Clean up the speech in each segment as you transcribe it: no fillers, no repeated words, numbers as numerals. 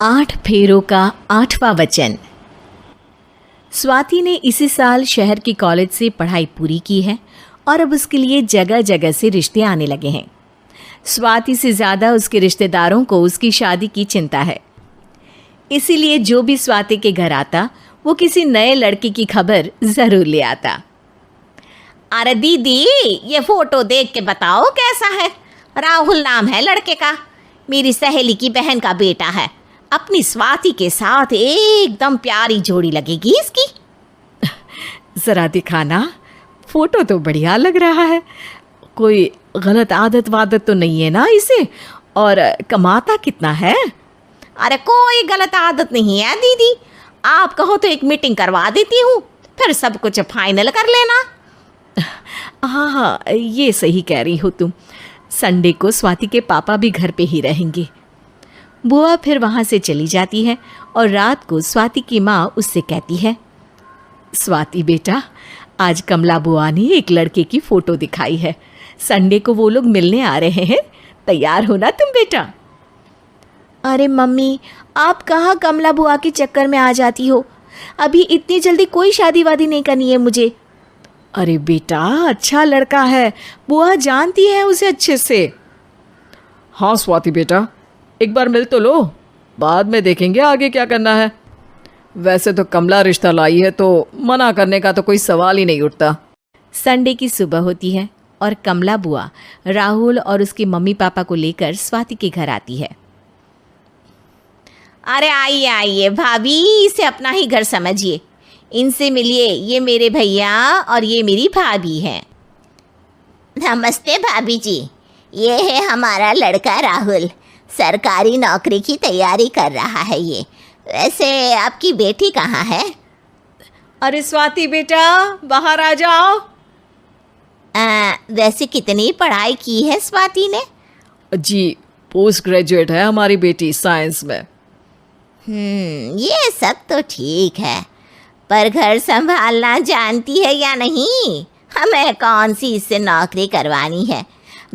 8 फेरों का 8वां वचन। स्वाति ने इसी साल शहर के कॉलेज से पढ़ाई पूरी की है और अब उसके लिए जगह जगह से रिश्ते आने लगे हैं। स्वाति से ज़्यादा उसके रिश्तेदारों को उसकी शादी की चिंता है, इसीलिए जो भी स्वाति के घर आता वो किसी नए लड़के की खबर ज़रूर ले आता। अरे दीदी, ये फोटो देख के बताओ कैसा है। राहुल नाम है लड़के का, मेरी सहेली की बहन का बेटा है। अपनी स्वाति के साथ एकदम प्यारी जोड़ी लगेगी इसकी। ज़रा दिखाना, फोटो तो बढ़िया लग रहा है। कोई गलत आदत वादत तो नहीं है ना इसे? और कमाता कितना है? अरे कोई गलत आदत नहीं है दीदी, आप कहो तो एक मीटिंग करवा देती हूँ, फिर सब कुछ फाइनल कर लेना। हाँ, ये सही कह रही हो तुम। संडे को स्वाति के पापा भी घर पे ही रहेंगे। बुआ फिर वहाँ से चली जाती है और रात को स्वाति की माँ उससे कहती है, स्वाति बेटा, आज कमला बुआ ने एक लड़के की फ़ोटो दिखाई है। संडे को वो लोग मिलने आ रहे हैं, तैयार हो ना तुम बेटा। अरे मम्मी, आप कहाँ कमला बुआ के चक्कर में आ जाती हो? अभी इतनी जल्दी कोई शादी वादी नहीं करनी है मुझे। अरे बेटा, अच्छा लड़का है, बुआ जानती है उसे अच्छे से। हाँ स्वाति बेटा, एक बार मिल तो लो, बाद में देखेंगे आगे क्या करना है। वैसे तो कमला रिश्ता लाई है तो मना करने का तो कोई सवाल ही नहीं उठता। संडे की सुबह होती है और कमला बुआ राहुल और उसके मम्मी पापा को लेकर स्वाति के घर आती है। अरे आइए आइए भाभी, इसे अपना ही घर समझिए, इनसे मिलिए। ये मेरे भैया और ये मेरी भाभी हैं। नमस्ते भाभी जी, ये है हमारा लड़का राहुल, सरकारी नौकरी की तैयारी कर रहा है ये। वैसे आपकी बेटी कहाँ है? अरे स्वाति बेटा, बाहर आ जाओ। वैसे कितनी पढ़ाई की है स्वाति ने? जी, पोस्ट ग्रेजुएट है हमारी बेटी साइंस में। ये सब तो ठीक है, पर घर संभालना जानती है या नहीं? हमें कौन सी इससे नौकरी करवानी है,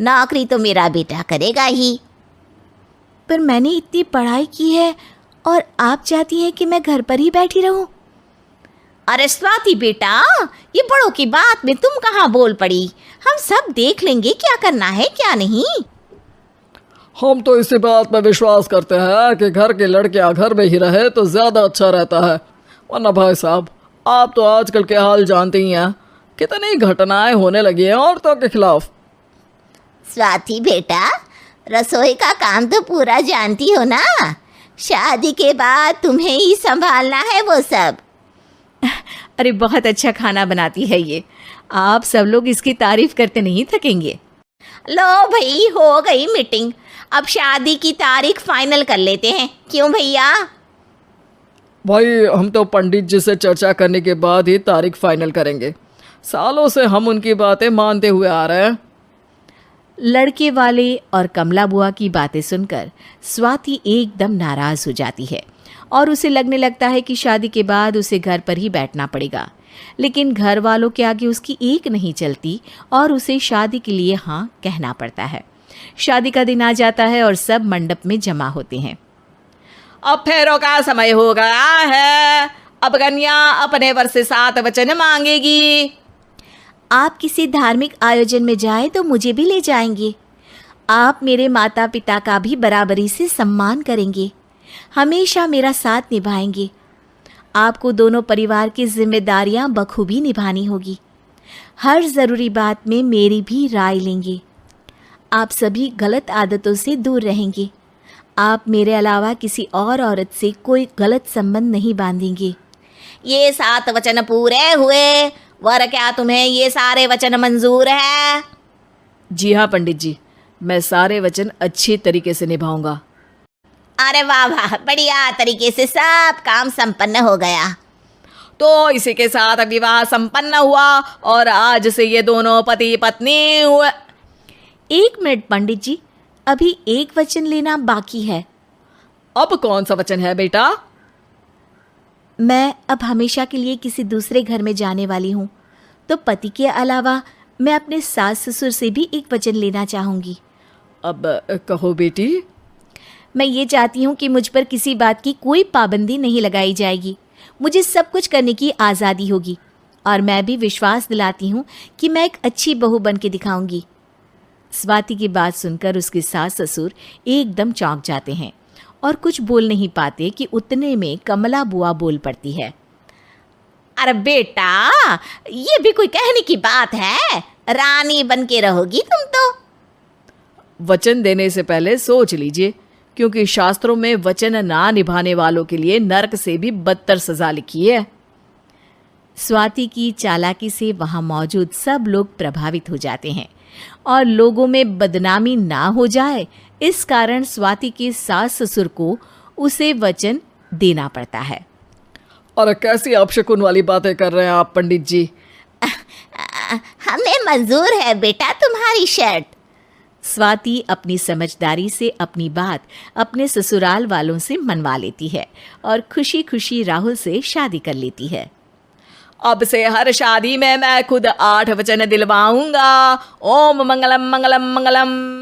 नौकरी तो मेरा बेटा करेगा ही। पर मैंने इतनी पढ़ाई की है और आप चाहती हैं कि मैं घर पर ही बैठी रहूं? अरे स्वाति बेटा, ये बड़ों की बात में तुम कहाँ बोल पड़ी? हम सब देख लेंगे क्या करना है क्या नहीं। हम तो इसी बात पर विश्वास करते हैं कि घर के लड़कियां घर में ही रहे तो ज़्यादा अच्छा रहता है। वरना भाई साहब, आप तो आजकल के हाल जानते ही हैं, कितनी घटनाएं होने लगी हैं औरतों के खिलाफ। स्वाति बेटा, रसोई का काम तो पूरा जानती हो ना? शादी के बाद तुम्हें ही संभालना है वो सब। अरे बहुत अच्छा खाना बनाती है ये, आप सब लोग इसकी तारीफ करते नहीं थकेंगे। लो भाई, हो गई मीटिंग, अब शादी की तारीख फाइनल कर लेते हैं, क्यों भैया? भाई, हम तो पंडित जी से चर्चा करने के बाद ही तारीख फाइनल करेंगे। सालों से हम उनकी बातें मानते हुए आ रहे हैं। लड़के वाले और कमला बुआ की बातें सुनकर स्वाति एकदम नाराज़ हो जाती है और उसे लगने लगता है कि शादी के बाद उसे घर पर ही बैठना पड़ेगा। लेकिन घर वालों के आगे उसकी एक नहीं चलती और उसे शादी के लिए हाँ कहना पड़ता है। शादी का दिन आ जाता है और सब मंडप में जमा होते हैं। अब फेरों का समय हो गया है, अब कन्या अपने वर से 7 वचन मांगेगी। आप किसी धार्मिक आयोजन में जाएं तो मुझे भी ले जाएंगे। आप मेरे माता पिता का भी बराबरी से सम्मान करेंगे, हमेशा मेरा साथ निभाएंगे। आपको दोनों परिवार की जिम्मेदारियां बखूबी निभानी होगी। हर ज़रूरी बात में मेरी भी राय लेंगे। आप सभी गलत आदतों से दूर रहेंगे। आप मेरे अलावा किसी और औरत से कोई गलत संबंध नहीं बांधेंगे। ये 7 वचन पूरे हुए, वर क्या तुम्हें ये सारे वचन मंजूर है? जी हाँ पंडित जी, मैं सारे वचन अच्छी तरीके से निभाऊंगा। अरे वाह वाह, बढ़िया तरीके से सब काम संपन्न हो गया। तो इसी के साथ विवाह संपन्न हुआ और आज से ये दोनों पति पत्नी हुए। 1 मिनट पंडित जी, अभी एक वचन लेना बाकी है। अब कौन सा वचन है बेटा? मैं अब हमेशा के लिए किसी दूसरे घर में जाने वाली हूँ, तो पति के अलावा मैं अपने सास ससुर से भी एक वचन लेना चाहूँगी। अब कहो बेटी। मैं ये चाहती हूँ कि मुझ पर किसी बात की कोई पाबंदी नहीं लगाई जाएगी। मुझे सब कुछ करने की आज़ादी होगी और मैं भी विश्वास दिलाती हूँ कि मैं एक अच्छी बहू बन के दिखाऊंगी। स्वाति की बात सुनकर उसके सास ससुर एकदम चौंक जाते हैं और कुछ बोल नहीं पाते कि उतने में कमला बुआ बोल पड़ती है। अरे बेटा, ये भी कोई कहने की बात है? रानी बन के रहोगी तुम तो। वचन देने से पहले सोच लीजिए, क्योंकि शास्त्रों में वचन ना निभाने वालों के लिए नरक से भी बदतर सजा लिखी है। स्वाति की चालाकी से वहाँ मौजूद सब लोग प्रभावित हो जाते हैं और लोगों में बदनामी ना हो जाए, इस कारण स्वाति के सास ससुर को उसे वचन देना पड़ता है। और कैसी अपशकुन वाली बातें कर रहे हैं आप पंडित जी? हमें मंजूर है बेटा तुम्हारी शर्त। स्वाति अपनी समझदारी से अपनी बात अपने ससुराल वालों से मनवा लेती है और खुशी खुशी राहुल से शादी कर लेती है। अब से हर शादी में मैं खुद 8 वचन दिलवाऊंगा। ओम मंगलम मंगलम मंगलम।